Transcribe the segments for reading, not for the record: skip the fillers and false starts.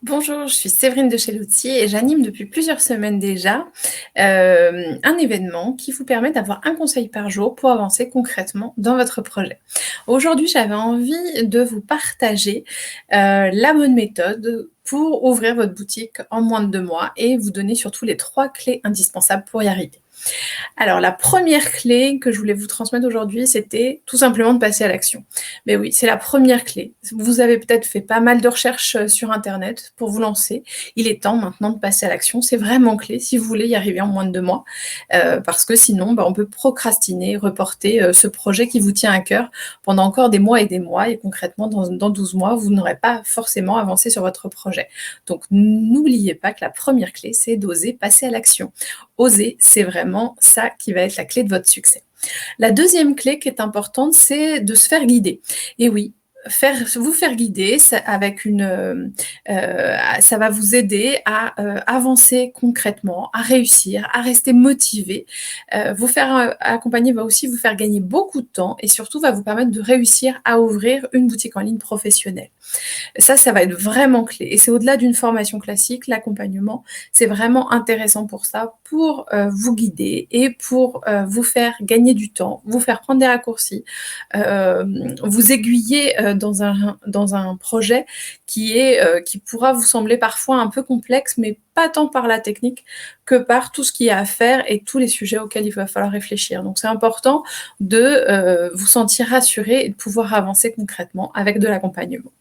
Bonjour, je suis Séverine de chez L'Outil et j'anime depuis plusieurs semaines déjà un événement qui vous permet d'avoir un conseil par jour pour avancer concrètement dans votre projet. Aujourd'hui, j'avais envie de vous partager la bonne méthode pour ouvrir votre boutique en moins de 2 mois et vous donner surtout les 3 clés indispensables pour y arriver. Alors, la première clé que je voulais vous transmettre aujourd'hui, c'était tout simplement de passer à l'action. Mais oui, c'est la première clé. Vous avez peut-être fait pas mal de recherches sur Internet pour vous lancer. Il est temps maintenant de passer à l'action. C'est vraiment clé si vous voulez y arriver en moins de 2 mois. Parce que sinon, on peut procrastiner, reporter ce projet qui vous tient à cœur pendant encore des mois et des mois. Et concrètement, dans 12 mois, vous n'aurez pas forcément avancé sur votre projet. Donc, n'oubliez pas que la première clé, c'est d'oser passer à l'action. Oser, c'est vraiment ça qui va être la clé de votre succès. La deuxième clé qui est importante, c'est de se faire guider. Et oui, vous faire guider avec ça va vous aider à avancer concrètement, à réussir, à rester motivé. Vous faire accompagner va aussi vous faire gagner beaucoup de temps et surtout va vous permettre de réussir à ouvrir une boutique en ligne professionnelle. Ça va être vraiment clé. Et c'est au-delà d'une formation classique, l'accompagnement, c'est vraiment intéressant pour ça, pour vous guider et pour vous faire gagner du temps, vous faire prendre des raccourcis, vous aiguiller dans un projet qui pourra vous sembler parfois un peu complexe, mais pas tant par la technique que par tout ce qu'il y a à faire et tous les sujets auxquels il va falloir réfléchir. Donc c'est important de vous sentir rassuré et de pouvoir avancer concrètement avec de l'accompagnement.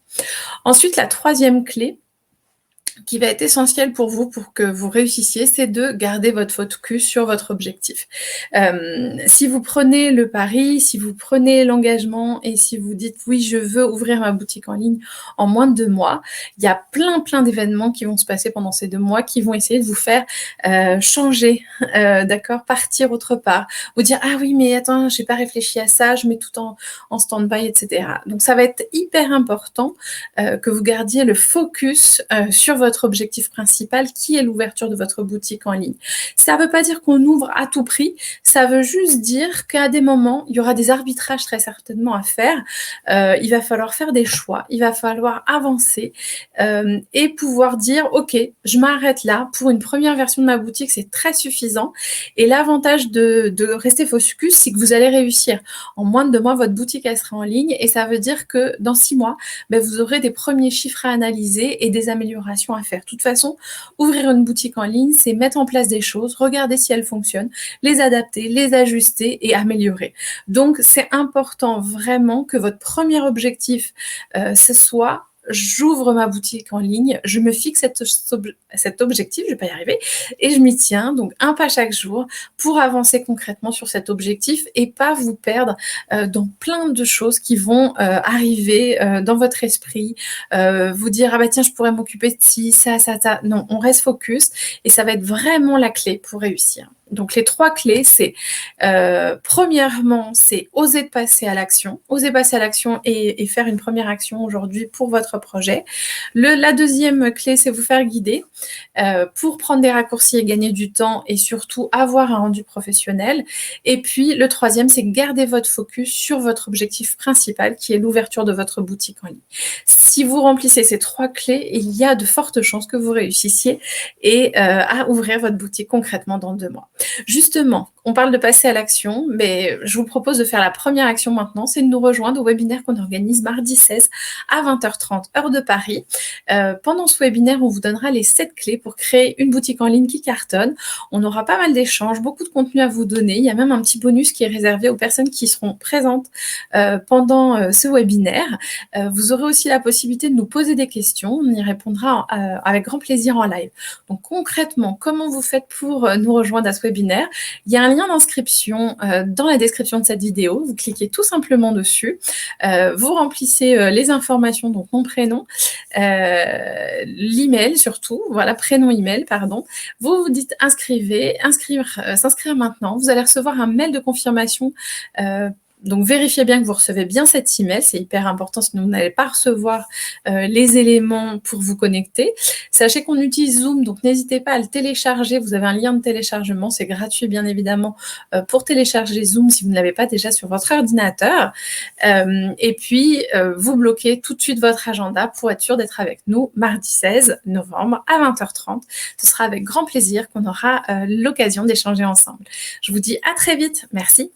Ensuite, la troisième clé qui va être essentielle pour vous, pour que vous réussissiez, c'est de garder votre focus sur votre objectif. Si vous prenez le pari, si vous prenez l'engagement et si vous dites oui, je veux ouvrir ma boutique en ligne en moins de 2 mois, il y a plein d'événements qui vont se passer pendant ces 2 mois qui vont essayer de vous faire changer, d'accord, partir autre part, vous dire ah oui mais attends, j'ai pas réfléchi à ça, je mets tout en stand-by, etc. Donc ça va être hyper important que vous gardiez le focus sur votre objectif principal qui est l'ouverture de votre boutique en ligne. Ça ne veut pas dire qu'on ouvre à tout prix, ça veut juste dire qu'à des moments, il y aura des arbitrages très certainement à faire. Il va falloir faire des choix, il va falloir avancer et pouvoir dire ok, je m'arrête là pour une première version de ma boutique, c'est très suffisant. Et l'avantage de rester focus, c'est que vous allez réussir. En moins de 2 mois, votre boutique elle sera en ligne et ça veut dire que dans 6 mois, vous aurez des premiers chiffres à analyser et des améliorations à faire. De toute façon, ouvrir une boutique en ligne, c'est mettre en place des choses, regarder si elles fonctionnent, les adapter, les ajuster et améliorer. Donc, c'est important vraiment que votre premier objectif, ce soit j'ouvre ma boutique en ligne, je me fixe cet objectif, je vais pas y arriver, et je m'y tiens, donc un pas chaque jour pour avancer concrètement sur cet objectif et pas vous perdre dans plein de choses qui vont arriver dans votre esprit, vous dire ah bah tiens je pourrais m'occuper de ci, ça. Non, on reste focus et ça va être vraiment la clé pour réussir. Donc les 3 clés, c'est premièrement, c'est oser passer à l'action, et faire une première action aujourd'hui pour votre projet. La deuxième clé, c'est vous faire guider pour prendre des raccourcis et gagner du temps et surtout avoir un rendu professionnel. Et puis le troisième, c'est garder votre focus sur votre objectif principal qui est l'ouverture de votre boutique en ligne. Si vous remplissez ces 3 clés, il y a de fortes chances que vous réussissiez à ouvrir votre boutique concrètement dans 2 mois. Justement, on parle de passer à l'action, mais je vous propose de faire la première action maintenant, c'est de nous rejoindre au webinaire qu'on organise mardi 16 à 20h30 heure de Paris. Pendant ce webinaire, on vous donnera les 7 clés pour créer une boutique en ligne qui cartonne. On aura pas mal d'échanges, beaucoup de contenu à vous donner. Il y a même un petit bonus qui est réservé aux personnes qui seront présentes pendant ce webinaire. Vous aurez aussi la possibilité de nous poser des questions. On y répondra avec grand plaisir en live. Donc concrètement, comment vous faites pour nous rejoindre à ce webinaire? Il y a un lien d'inscription dans la description de cette vidéo. Vous cliquez tout simplement dessus. Vous remplissez les informations, donc mon prénom, l'email surtout, voilà, prénom, email, pardon. Vous vous dites s'inscrire maintenant. Vous allez recevoir un mail de confirmation Donc vérifiez bien que vous recevez bien cet email, c'est hyper important, sinon vous n'allez pas recevoir les éléments pour vous connecter. Sachez qu'on utilise Zoom, donc n'hésitez pas à le télécharger. Vous avez un lien de téléchargement, c'est gratuit bien évidemment pour télécharger Zoom si vous ne l'avez pas déjà sur votre ordinateur. Et puis vous bloquez tout de suite votre agenda pour être sûr d'être avec nous mardi 16 novembre à 20h30. Ce sera avec grand plaisir qu'on aura l'occasion d'échanger ensemble. Je vous dis à très vite. Merci.